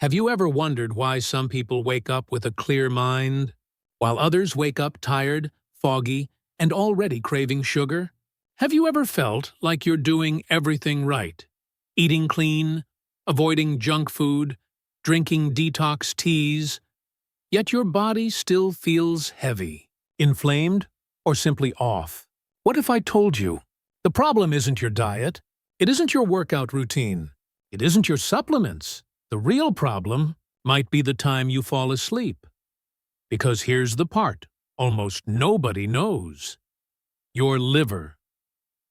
Have you ever wondered why some people wake up with a clear mind, while others wake up tired, foggy, and already craving sugar? Have you ever felt like you're doing everything right? Eating clean, avoiding junk food, drinking detox teas, yet your body still feels heavy, inflamed, or simply off? What if I told you the problem isn't your diet, it isn't your workout routine, it isn't your supplements? The real problem might be the time you fall asleep. Because here's the part almost nobody knows. Your liver,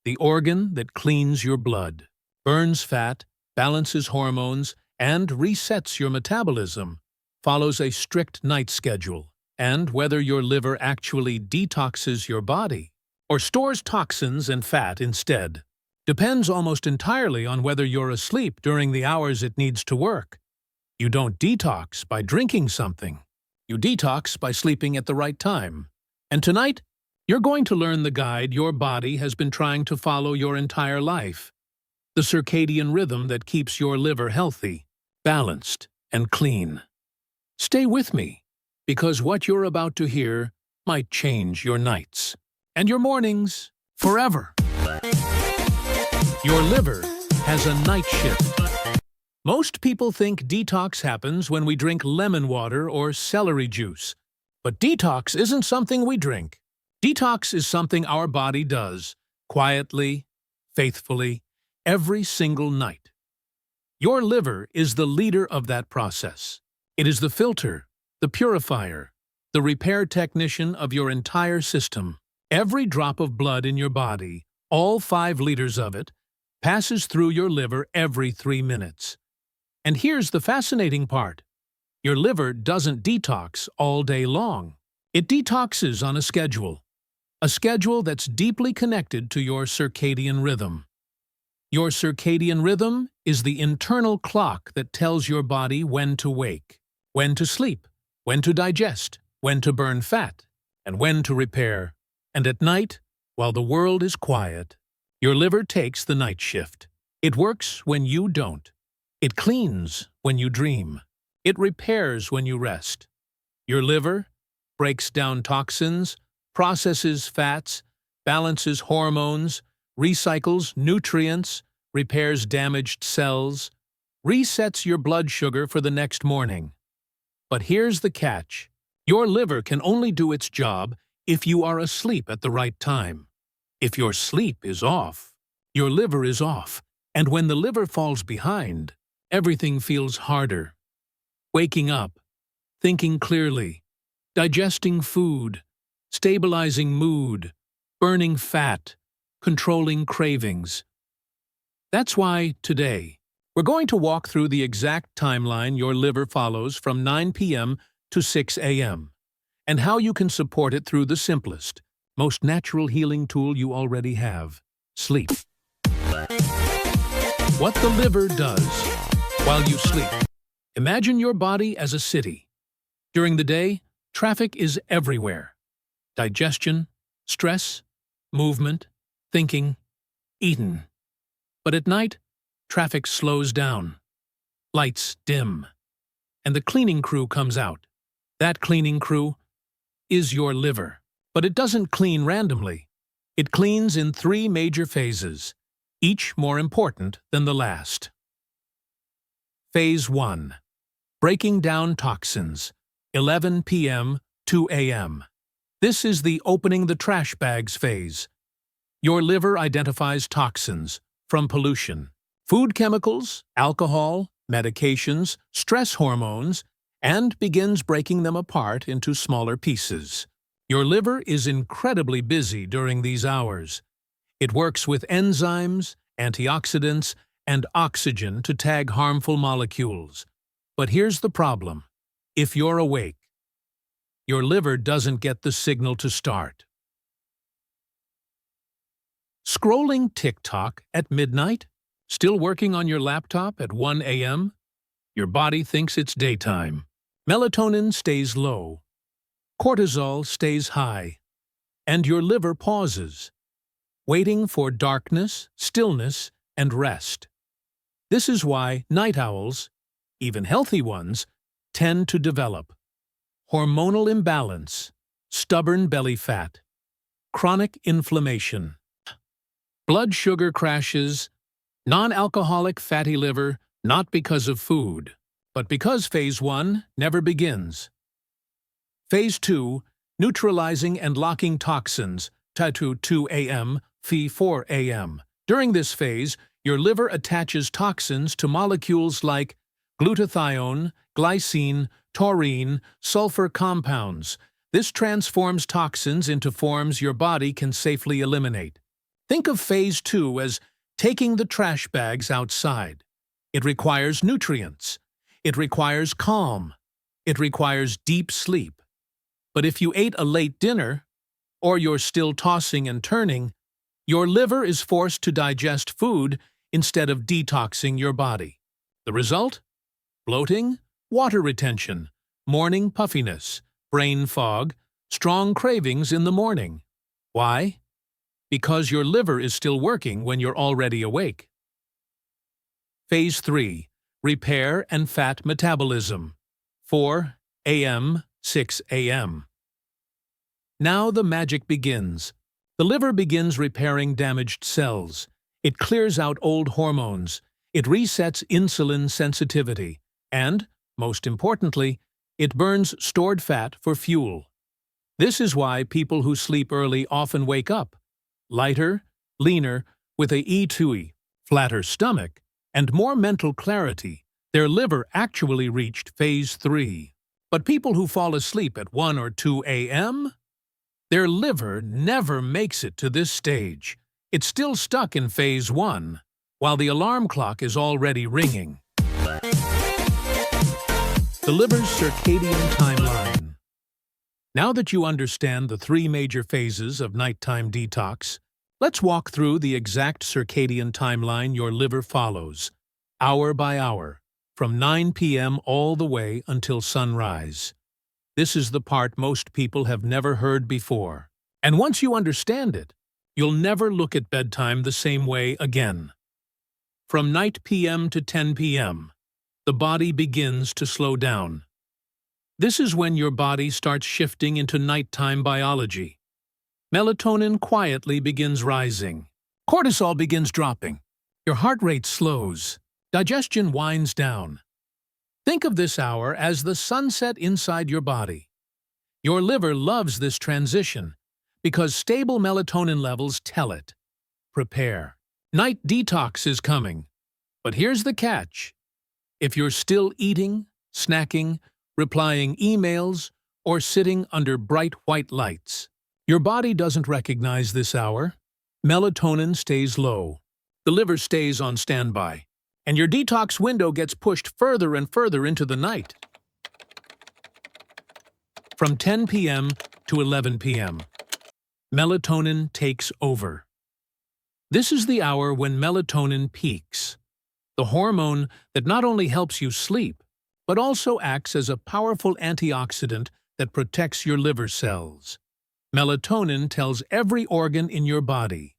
the organ that cleans your blood, burns fat, balances hormones, and resets your metabolism, follows a strict night schedule. And whether your liver actually detoxes your body or stores toxins and fat instead depends almost entirely on whether you're asleep during the hours it needs to work. You don't detox by drinking something. You detox by sleeping at the right time. And tonight, you're going to learn the guide your body has been trying to follow your entire life. The circadian rhythm that keeps your liver healthy, balanced, and clean. Stay with me, because what you're about to hear might change your nights and your mornings forever. Your liver has a night shift. Most people think detox happens when we drink lemon water or celery juice. But detox isn't something we drink. Detox is something our body does, quietly, faithfully, every single night. Your liver is the leader of that process. It is the filter, the purifier, the repair technician of your entire system. Every drop of blood in your body, all 5 liters of it, passes through your liver every 3 minutes. And here's the fascinating part. Your liver doesn't detox all day long. It detoxes on a schedule that's deeply connected to your circadian rhythm. Your circadian rhythm is the internal clock that tells your body when to wake, when to sleep, when to digest, when to burn fat, and when to repair. And at night, while the world is quiet, your liver takes the night shift. It works when you don't. It cleans when you dream. It repairs when you rest. Your liver breaks down toxins, processes fats, balances hormones, recycles nutrients, repairs damaged cells, resets your blood sugar for the next morning. But here's the catch. Your liver can only do its job if you are asleep at the right time. If your sleep is off, your liver is off. And when the liver falls behind, everything feels harder. Waking up, thinking clearly, digesting food, stabilizing mood, burning fat, controlling cravings. That's why, today, we're going to walk through the exact timeline your liver follows from 9 p.m. to 6 a.m. and how you can support it through the simplest, most natural healing tool you already have: sleep. What the liver does while you sleep. Imagine your body as a city. During the day, traffic is everywhere. Digestion, stress, movement, thinking, eating. But at night, traffic slows down. Lights dim. And the cleaning crew comes out. That cleaning crew is your liver. But it doesn't clean randomly. It cleans in 3 major phases, each more important than the last. Phase 1. Breaking down toxins, 11 p.m. 2 a.m. This is the opening the trash bags phase. Your liver identifies toxins from pollution, food chemicals, alcohol, medications, stress hormones, and begins breaking them apart into smaller pieces. Your liver is incredibly busy during these hours. It works with enzymes, antioxidants, and oxygen to tag harmful molecules. But here's the problem. If you're awake, your liver doesn't get the signal to start. Scrolling TikTok at midnight? Still working on your laptop at 1 a.m.? Your body thinks it's daytime. Melatonin stays low. Cortisol stays high. And your liver pauses, waiting for darkness, stillness, and rest. This is why night owls, even healthy ones, tend to develop hormonal imbalance, stubborn belly fat, chronic inflammation, blood sugar crashes, non-alcoholic fatty liver, not because of food, but because Phase 1 never begins. Phase 2, neutralizing and locking toxins, Tatu 2 a.m., Phi 4 a.m. During this phase, your liver attaches toxins to molecules like glutathione, glycine, taurine, sulfur compounds. This transforms toxins into forms your body can safely eliminate. Think of Phase 2 as taking the trash bags outside. It requires nutrients. It requires calm. It requires deep sleep. But if you ate a late dinner, or you're still tossing and turning, your liver is forced to digest food instead of detoxing your body. The result? Bloating, water retention, morning puffiness, brain fog, strong cravings in the morning. Why? Because your liver is still working when you're already awake. Phase 3, repair and fat metabolism, 4 a.m., 6 a.m. Now the magic begins. The liver begins repairing damaged cells. It clears out old hormones. It resets insulin sensitivity. And, most importantly, it burns stored fat for fuel. This is why people who sleep early often wake up lighter, leaner, with a E2E, flatter stomach, and more mental clarity. Their liver actually reached Phase 3. But people who fall asleep at 1 or 2 a.m.? Their liver never makes it to this stage. It's still stuck in Phase 1, while the alarm clock is already ringing. The liver's circadian timeline. Now that you understand the 3 major phases of nighttime detox, let's walk through the exact circadian timeline your liver follows, hour by hour, from 9 p.m. all the way until sunrise. This is the part most people have never heard before. And once you understand it, you'll never look at bedtime the same way again. From 9 p.m. to 10 p.m., the body begins to slow down. This is when your body starts shifting into nighttime biology. Melatonin quietly begins rising. Cortisol begins dropping. Your heart rate slows. Digestion winds down. Think of this hour as the sunset inside your body. Your liver loves this transition because stable melatonin levels tell it. Prepare. Night detox is coming. But here's the catch. If you're still eating, snacking, replying emails, or sitting under bright white lights, your body doesn't recognize this hour. Melatonin stays low. The liver stays on standby. And your detox window gets pushed further and further into the night. From 10 p.m. to 11 p.m., melatonin takes over. This is the hour when melatonin peaks, the hormone that not only helps you sleep, but also acts as a powerful antioxidant that protects your liver cells. Melatonin tells every organ in your body,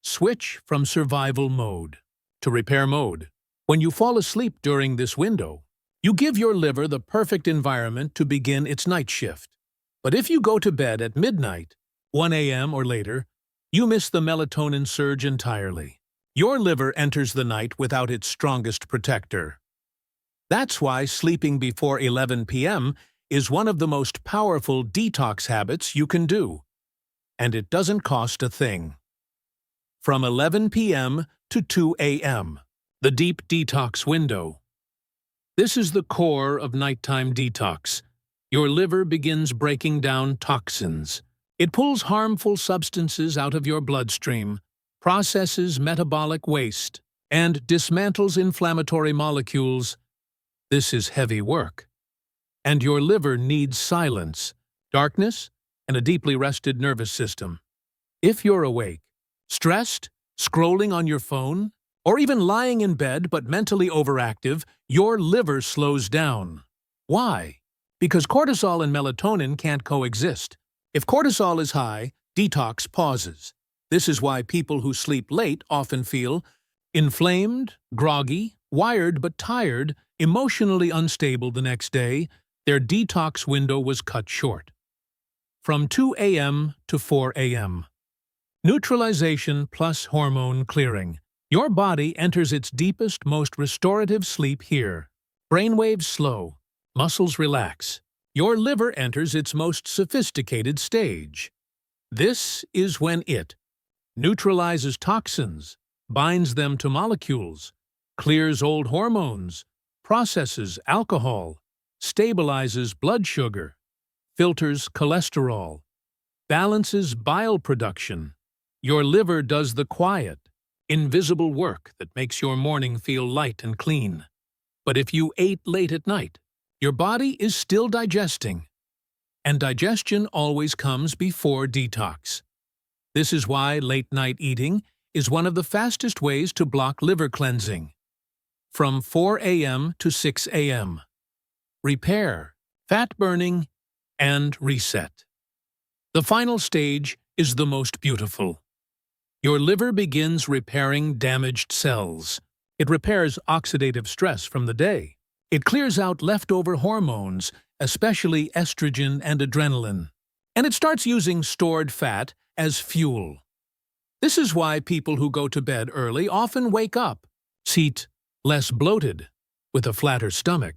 switch from survival mode to repair mode. When you fall asleep during this window, you give your liver the perfect environment to begin its night shift. But if you go to bed at midnight, 1 a.m. or later, you miss the melatonin surge entirely. Your liver enters the night without its strongest protector. That's why sleeping before 11 p.m. is one of the most powerful detox habits you can do. And it doesn't cost a thing. From 11 p.m. to 2 a.m., the deep detox window. This is the core of nighttime detox. Your liver begins breaking down toxins. It pulls harmful substances out of your bloodstream, processes metabolic waste, and dismantles inflammatory molecules. This is heavy work. And your liver needs silence, darkness, and a deeply rested nervous system. If you're awake, stressed, scrolling on your phone, or even lying in bed but mentally overactive, your liver slows down. Why? Because cortisol and melatonin can't coexist. If cortisol is high, detox pauses. This is why people who sleep late often feel inflamed, groggy, wired but tired, Emotionally unstable the next day, their detox window was cut short. From 2 a.m. to 4 a.m. Neutralization plus hormone clearing. Your body enters its deepest, most restorative sleep here. Brainwaves slow, muscles relax. Your liver enters its most sophisticated stage. This is when it neutralizes toxins, binds them to molecules, clears old hormones, processes alcohol, stabilizes blood sugar, filters cholesterol, balances bile production. Your liver does the quiet, invisible work that makes your morning feel light and clean. But if you ate late at night, your body is still digesting. And digestion always comes before detox. This is why late-night eating is one of the fastest ways to block liver cleansing. From 4 a.m. to 6 a.m. Repair, fat burning, and reset. The final stage is the most beautiful. Your liver begins repairing damaged cells. It repairs oxidative stress from the day. It clears out leftover hormones, especially estrogen and adrenaline. And it starts using stored fat as fuel. This is why people who go to bed early often wake up, seat less bloated, with a flatter stomach,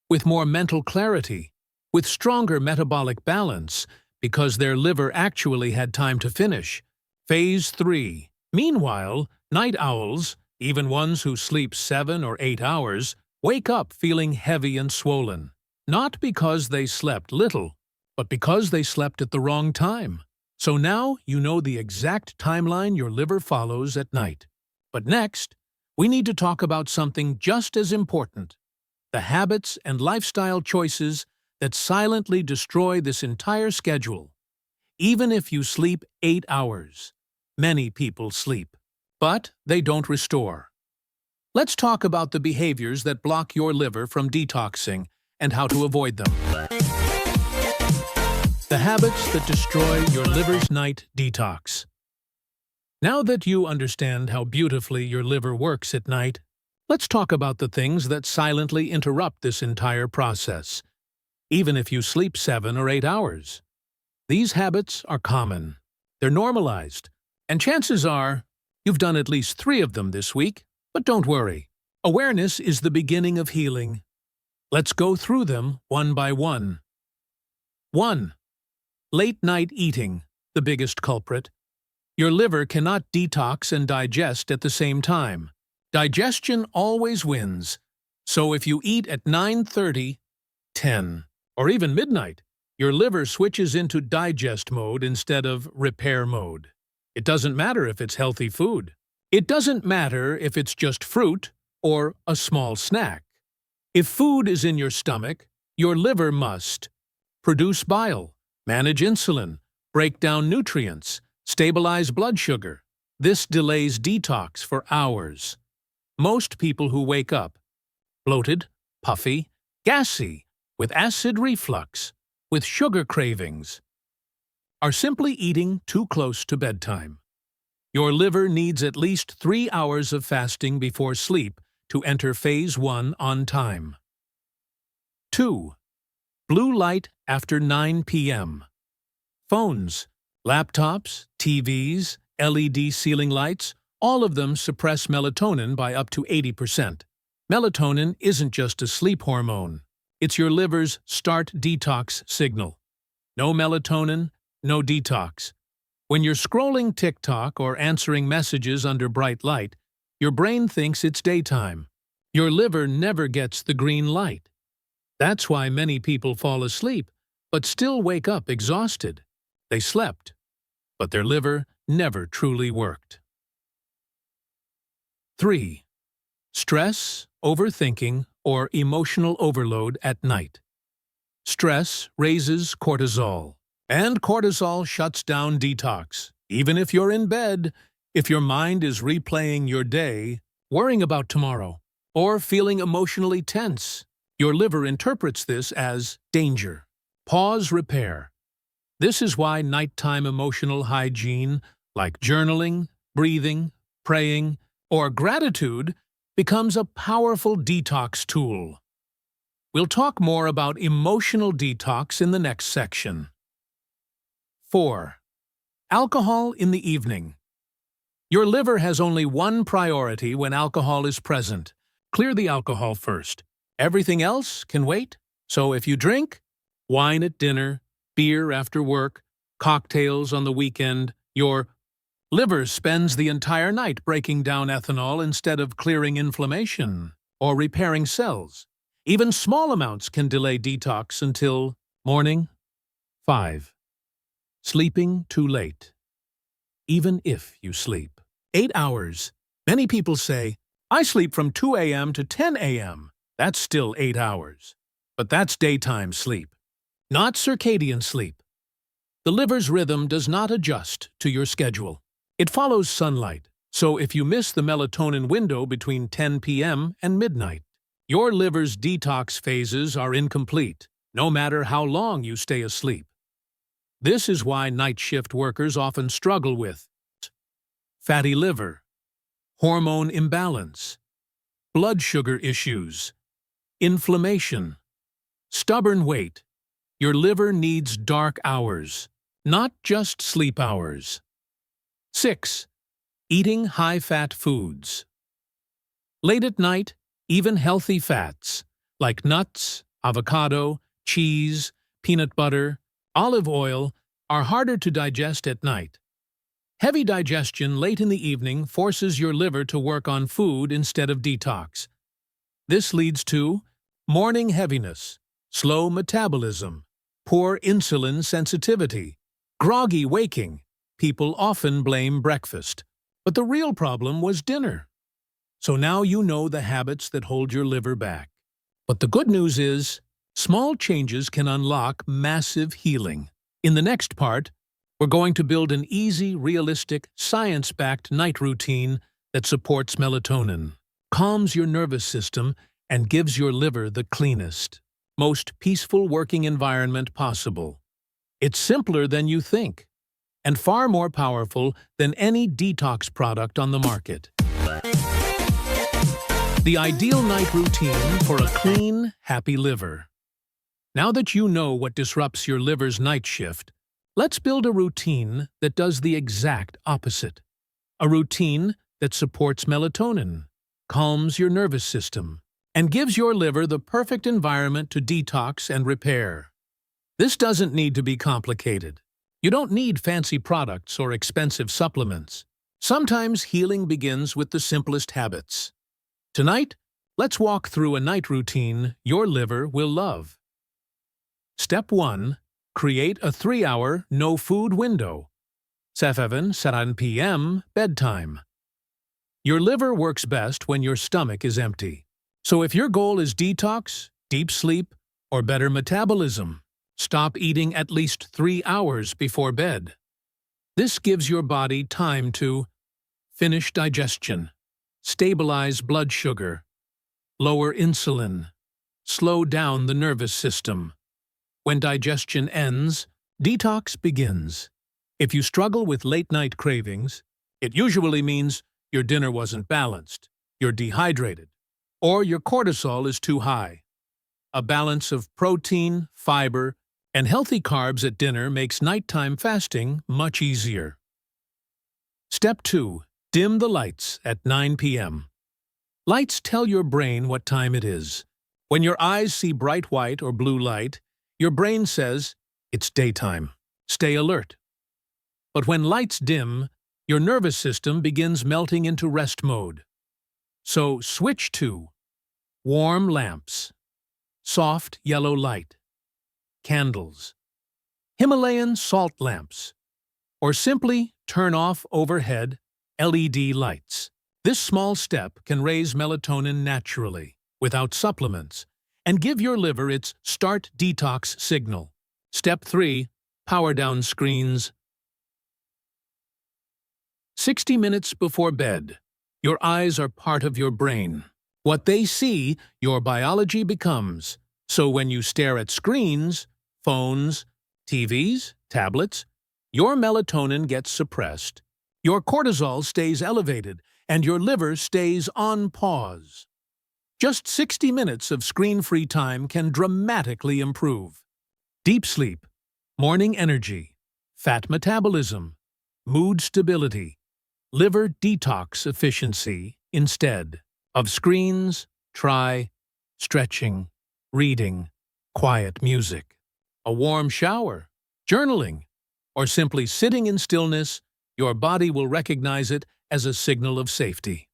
with more mental clarity, with stronger metabolic balance, because their liver actually had time to finish. Phase 3. Meanwhile, night owls, even ones who sleep 7 or 8 hours, wake up feeling heavy and swollen. Not because they slept little, but because they slept at the wrong time. So now you know the exact timeline your liver follows at night. But next, we need to talk about something just as important: the habits and lifestyle choices that silently destroy this entire schedule. Even if you sleep 8 hours, many people sleep, but they don't restore. Let's talk about the behaviors that block your liver from detoxing and how to avoid them. The habits that destroy your liver's night detox. Now that you understand how beautifully your liver works at night, let's talk about the things that silently interrupt this entire process, even if you sleep 7 or 8 hours. These habits are common. They're normalized. And chances are, you've done at least 3 of them this week. But don't worry. Awareness is the beginning of healing. Let's go through them one by one. 1. Late-night eating, the biggest culprit. Your liver cannot detox and digest at the same time. Digestion always wins. So if you eat at 9:30, 10, or even midnight, your liver switches into digest mode instead of repair mode. It doesn't matter if it's healthy food. It doesn't matter if it's just fruit or a small snack. If food is in your stomach, your liver must produce bile, manage insulin, break down nutrients, stabilize blood sugar. This delays detox for hours. Most people who wake up bloated, puffy, gassy, with acid reflux, with sugar cravings, are simply eating too close to bedtime. Your liver needs at least 3 hours of fasting before sleep to enter phase 1 on time. 2. Blue light after 9 p.m. Phones, laptops, TVs, LED ceiling lights, all of them suppress melatonin by up to 80%. Melatonin isn't just a sleep hormone. It's your liver's start detox signal. No melatonin, no detox. When you're scrolling TikTok or answering messages under bright light, your brain thinks it's daytime. Your liver never gets the green light. That's why many people fall asleep, but still wake up exhausted. They slept, but their liver never truly worked. 3. Stress, overthinking, or emotional overload at night. Stress raises cortisol, and cortisol shuts down detox. Even if you're in bed, if your mind is replaying your day, worrying about tomorrow, or feeling emotionally tense, your liver interprets this as danger. Pause, repair. This is why nighttime emotional hygiene, like journaling, breathing, praying, or gratitude, becomes a powerful detox tool. We'll talk more about emotional detox in the next section. 4. Alcohol in the evening. Your liver has only one priority when alcohol is present. Clear the alcohol first. Everything else can wait. So if you drink, wine at dinner, beer after work, cocktails on the weekend, your liver spends the entire night breaking down ethanol instead of clearing inflammation or repairing cells. Even small amounts can delay detox until morning. 5. Sleeping too late. Even if you sleep 8 hours. Many people say, I sleep from 2 a.m. to 10 a.m. That's still 8 hours. But that's daytime sleep, not circadian sleep. The liver's rhythm does not adjust to your schedule. It follows sunlight, so if you miss the melatonin window between 10 p.m. and midnight, your liver's detox phases are incomplete, no matter how long you stay asleep. This is why night shift workers often struggle with fatty liver, hormone imbalance, blood sugar issues, inflammation, stubborn weight. Your liver needs dark hours, not just sleep hours. 6. Eating high-fat foods. Late at night, even healthy fats, like nuts, avocado, cheese, peanut butter, olive oil, are harder to digest at night. Heavy digestion late in the evening forces your liver to work on food instead of detox. This leads to morning heaviness, slow metabolism, poor insulin sensitivity, groggy waking. People often blame breakfast, but the real problem was dinner. So now you know the habits that hold your liver back. But the good news is, small changes can unlock massive healing. In the next part, we're going to build an easy, realistic, science-backed night routine that supports melatonin, calms your nervous system, and gives your liver the cleanest, most peaceful working environment possible. It's simpler than you think, and far more powerful than any detox product on the market. The ideal night routine for a clean, happy liver. Now that you know what disrupts your liver's night shift, let's build a routine that does the exact opposite. A routine that supports melatonin, calms your nervous system, and gives your liver the perfect environment to detox and repair. This doesn't need to be complicated. You don't need fancy products or expensive supplements. Sometimes healing begins with the simplest habits. Tonight, let's walk through a night routine your liver will love. Step 1. Create a 3-hour no-food window. 7 p.m. bedtime. Your liver works best when your stomach is empty. So if your goal is detox, deep sleep, or better metabolism, stop eating at least 3 hours before bed. This gives your body time to finish digestion, stabilize blood sugar, lower insulin, slow down the nervous system. When digestion ends, detox begins. If you struggle with late-night cravings, it usually means your dinner wasn't balanced, you're dehydrated, or your cortisol is too high. A balance of protein, fiber, and healthy carbs at dinner makes nighttime fasting much easier. Step 2. Dim the lights at 9 p.m. Lights tell your brain what time it is. When your eyes see bright white or blue light, your brain says, it's daytime. Stay alert. But when lights dim, your nervous system begins melting into rest mode. So switch to warm lamps, soft yellow light, candles, Himalayan salt lamps, or simply turn off overhead LED lights. This small step can raise melatonin naturally, without supplements, and give your liver its start detox signal. Step 3. Power down screens. 60 minutes before bed. Your eyes are part of your brain. What they see, your biology becomes. So when you stare at screens, phones, TVs, tablets, your melatonin gets suppressed. Your cortisol stays elevated, and your liver stays on pause. Just 60 minutes of screen-free time can dramatically improve deep sleep, morning energy, fat metabolism, mood stability, liver detox efficiency. Instead of screens, try stretching, reading, quiet music, a warm shower, journaling, or simply sitting in stillness. Your body will recognize it as a signal of safety.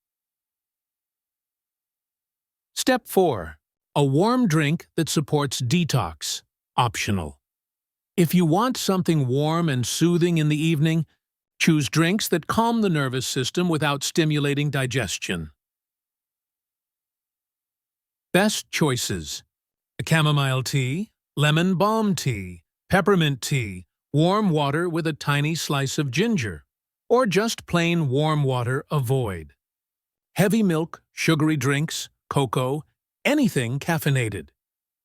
Step 4. A warm drink that supports detox. Optional. If you want something warm and soothing in the evening, choose drinks that calm the nervous system without stimulating digestion. Best choices: a chamomile tea, lemon balm tea, peppermint tea, warm water with a tiny slice of ginger, or just plain warm water. Avoid heavy milk, sugary drinks, cocoa, anything caffeinated.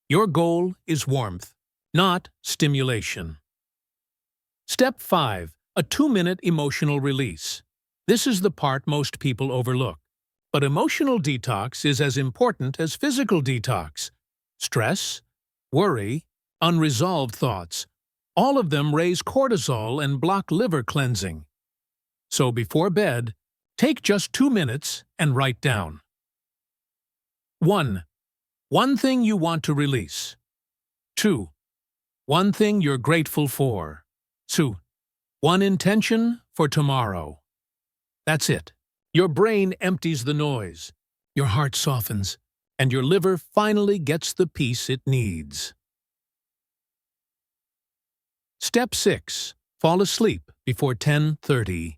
Your goal is warmth, not stimulation. Step 5. A 2-minute emotional release. This is the part most people overlook. But emotional detox is as important as physical detox. Stress, worry, unresolved thoughts, all of them raise cortisol and block liver cleansing. So before bed, take just 2 minutes and write down. 1. One thing you want to release. 2. One thing you're grateful for. 2. One intention for tomorrow. That's it. Your brain empties the noise, your heart softens, and your liver finally gets the peace it needs. Step 6. Fall asleep before 10:30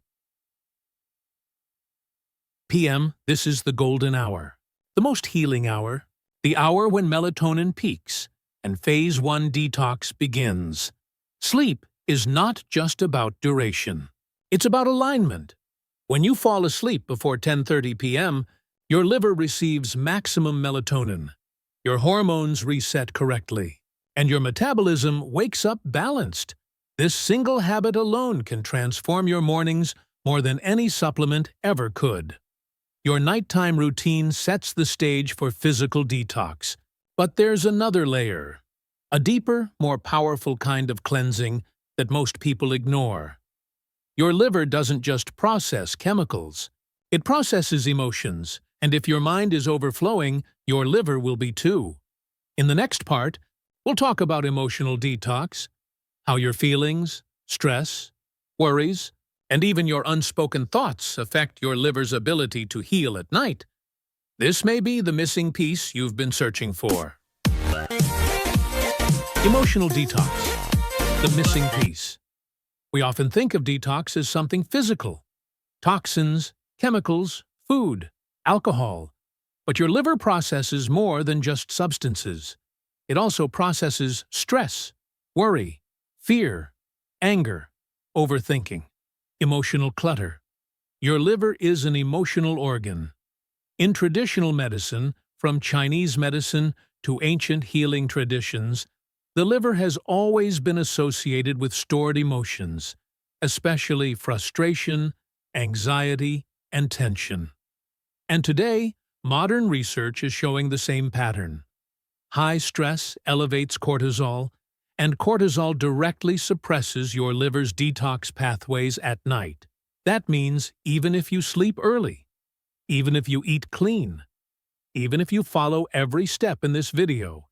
p.m. This is the golden hour, the most healing hour, the hour when melatonin peaks and Phase 1 detox begins. Sleep is not just about duration. It's about alignment. When you fall asleep before 10:30 p.m., your liver receives maximum melatonin, your hormones reset correctly, and your metabolism wakes up balanced. This single habit alone can transform your mornings more than any supplement ever could. Your nighttime routine sets the stage for physical detox. But there's another layer, a deeper, more powerful kind of cleansing that most people ignore. Your liver doesn't just process chemicals, it processes emotions, and if your mind is overflowing, your liver will be too. In the next part, we'll talk about emotional detox, how your feelings, stress, worries, and even your unspoken thoughts affect your liver's ability to heal at night. This may be the missing piece you've been searching for. Emotional detox, the missing piece. We often think of detox as something physical: toxins, chemicals, food, alcohol. But your liver processes more than just substances. It also processes stress, worry, fear, anger, overthinking, emotional clutter. Your liver is an emotional organ. In traditional medicine, from Chinese medicine to ancient healing traditions, the liver has always been associated with stored emotions, especially frustration, anxiety, and tension. And today, modern research is showing the same pattern. High stress elevates cortisol, and cortisol directly suppresses your liver's detox pathways at night. That means even if you sleep early, even if you eat clean, even if you follow every step in this video,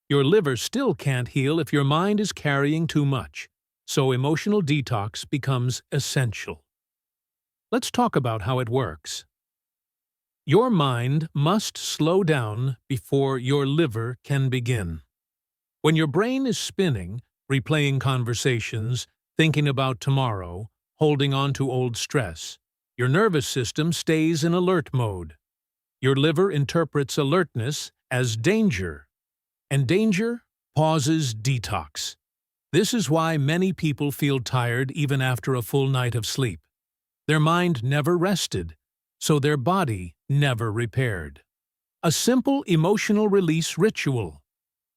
your liver still can't heal if your mind is carrying too much, so emotional detox becomes essential. Let's talk about how it works. Your mind must slow down before your liver can begin. When your brain is spinning, replaying conversations, thinking about tomorrow, holding on to old stress, your nervous system stays in alert mode. Your liver interprets alertness as danger, and danger pauses detox. This is why many people feel tired even after a full night of sleep. Their mind never rested, so their body never repaired. A simple emotional release ritual.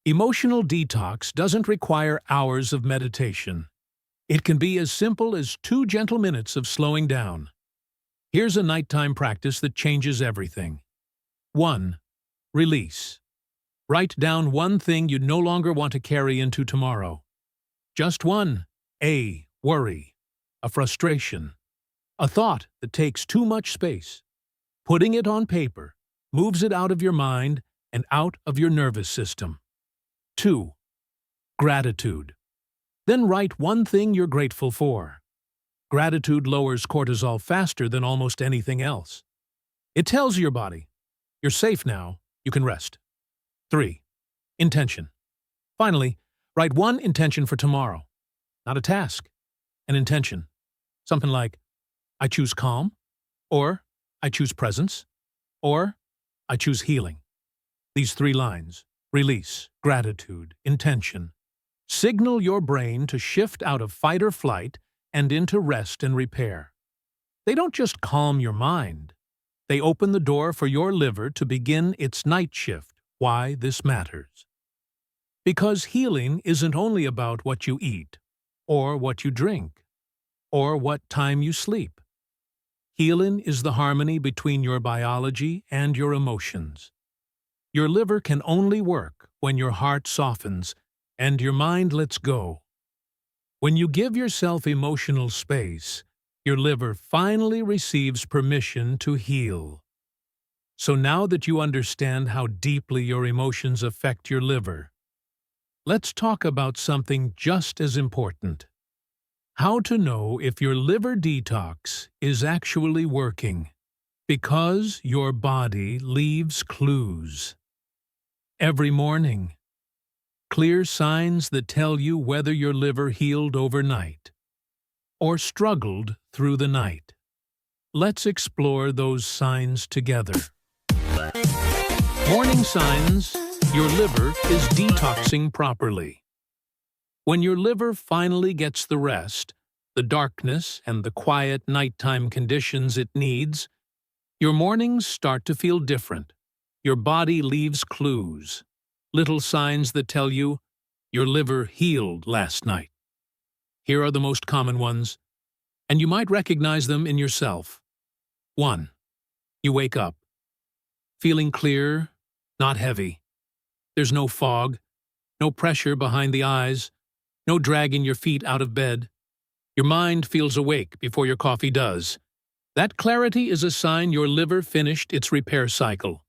Emotional detox doesn't require hours of meditation. It can be as simple as 2 gentle minutes of slowing down. Here's a nighttime practice that changes everything. 1. Release. Write down one thing you no longer want to carry into tomorrow. Just one. A worry, a frustration, a thought that takes too much space. Putting it on paper moves it out of your mind and out of your nervous system. 2. Gratitude. Then write one thing you're grateful for. Gratitude lowers cortisol faster than almost anything else. It tells your body, you're safe now, you can rest. 3. Intention. Finally, write one intention for tomorrow. Not a task, an intention. Something like, I choose calm, or I choose presence, or I choose healing. These 3 lines, release, gratitude, intention, signal your brain to shift out of fight or flight and into rest and repair. They don't just calm your mind. They open the door for your liver to begin its night shift. Why this matters. Because healing isn't only about what you eat, or what you drink, or what time you sleep. Healing is the harmony between your biology and your emotions. Your liver can only work when your heart softens and your mind lets go. When you give yourself emotional space, your liver finally receives permission to heal. So now that you understand how deeply your emotions affect your liver, let's talk about something just as important. How to know if your liver detox is actually working. Because your body leaves clues. Every morning. Clear signs that tell you whether your liver healed overnight or struggled through the night. Let's explore those signs together. Morning signs: your liver is detoxing properly. When your liver finally gets the rest, the darkness, and the quiet nighttime conditions it needs, your mornings start to feel different. Your body leaves clues, little signs that tell you your liver healed last night. Here are the most common ones, and you might recognize them in yourself. 1. You wake up, feeling clear, not heavy. There's no fog, no pressure behind the eyes, no dragging your feet out of bed. Your mind feels awake before your coffee does. That clarity is a sign your liver finished its repair cycle.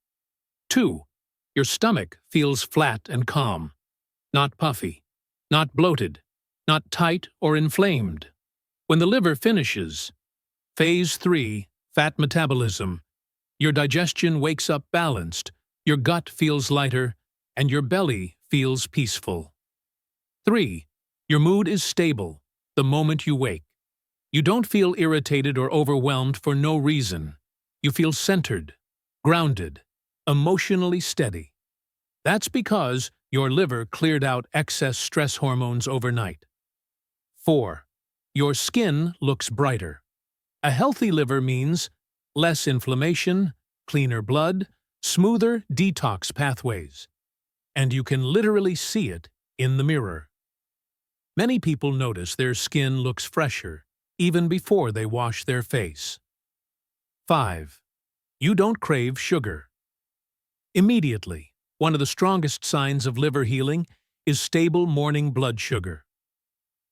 2. Your stomach feels flat and calm, not puffy, not bloated, not tight or inflamed. When the liver finishes, Phase 3, fat metabolism, your digestion wakes up balanced, your gut feels lighter, and your belly feels peaceful. 3. Your mood is stable the moment you wake. You don't feel irritated or overwhelmed for no reason. You feel centered, grounded, emotionally steady. That's because your liver cleared out excess stress hormones overnight. 4. Your skin looks brighter. A healthy liver means less inflammation, cleaner blood, smoother detox pathways. And you can literally see it in the mirror. Many people notice their skin looks fresher even before they wash their face. 5. You don't crave sugar. Immediately, one of the strongest signs of liver healing is stable morning blood sugar.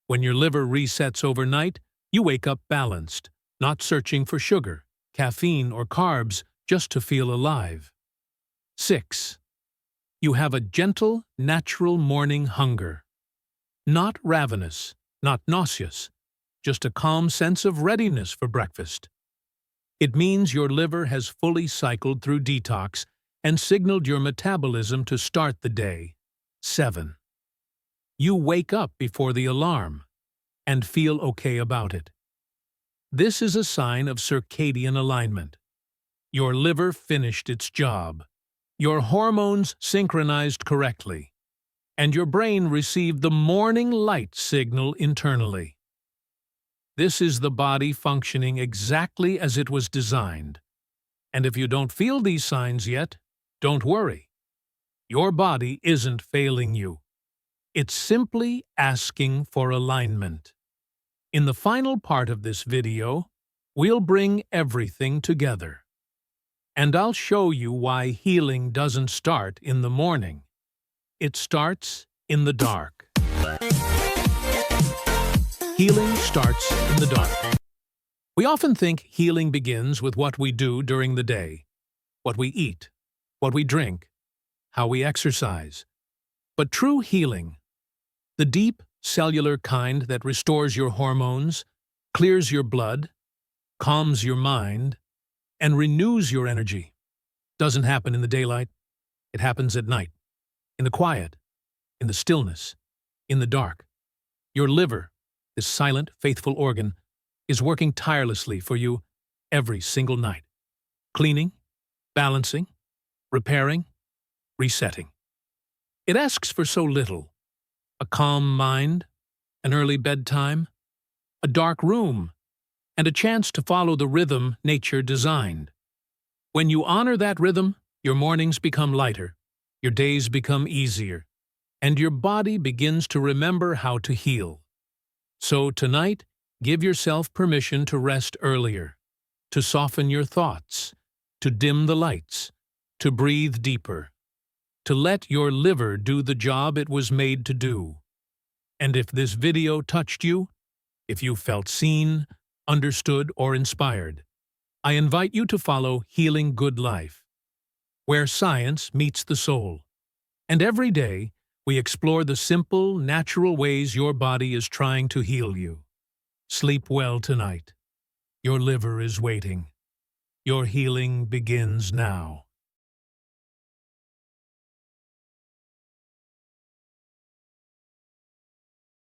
When your liver resets overnight, you wake up balanced, not searching for sugar, caffeine, or carbs just to feel alive. 6. You have a gentle, natural morning hunger. Not ravenous, not nauseous, just a calm sense of readiness for breakfast. It means your liver has fully cycled through detox and signaled your metabolism to start the day. 7. You wake up before the alarm and feel okay about it. This is a sign of circadian alignment. Your liver finished its job. Your hormones synchronized correctly, and your brain received the morning light signal internally. This is the body functioning exactly as it was designed. And if you don't feel these signs yet, don't worry. Your body isn't failing you. It's simply asking for alignment. In the final part of this video, We'll bring everything together. And I'll show you why healing doesn't start in the morning. It starts in the dark. Healing starts in the dark. We often think healing begins with what we do during the day, what we eat, what we drink, how we exercise. But true healing, the deep, cellular kind that restores your hormones, clears your blood, calms your mind, and renews your energy, doesn't happen in the daylight. It happens at night, in the quiet, in the stillness, in the dark. Your liver, this silent, faithful organ, is working tirelessly for you every single night, cleaning, balancing, repairing, resetting. It asks for so little: a calm mind, an early bedtime, a dark room, and a chance to follow the rhythm nature designed. When you honor that rhythm, your mornings become lighter, your days become easier, and your body begins to remember how to heal. So tonight, give yourself permission to rest earlier, to soften your thoughts, to dim the lights, to breathe deeper, to let your liver do the job it was made to do. And if this video touched you, if you felt seen, understood, or inspired, I invite you to follow Healing Good Life, where science meets the soul. And every day, we explore the simple, natural ways your body is trying to heal you. Sleep well tonight. Your liver is waiting. Your healing begins now.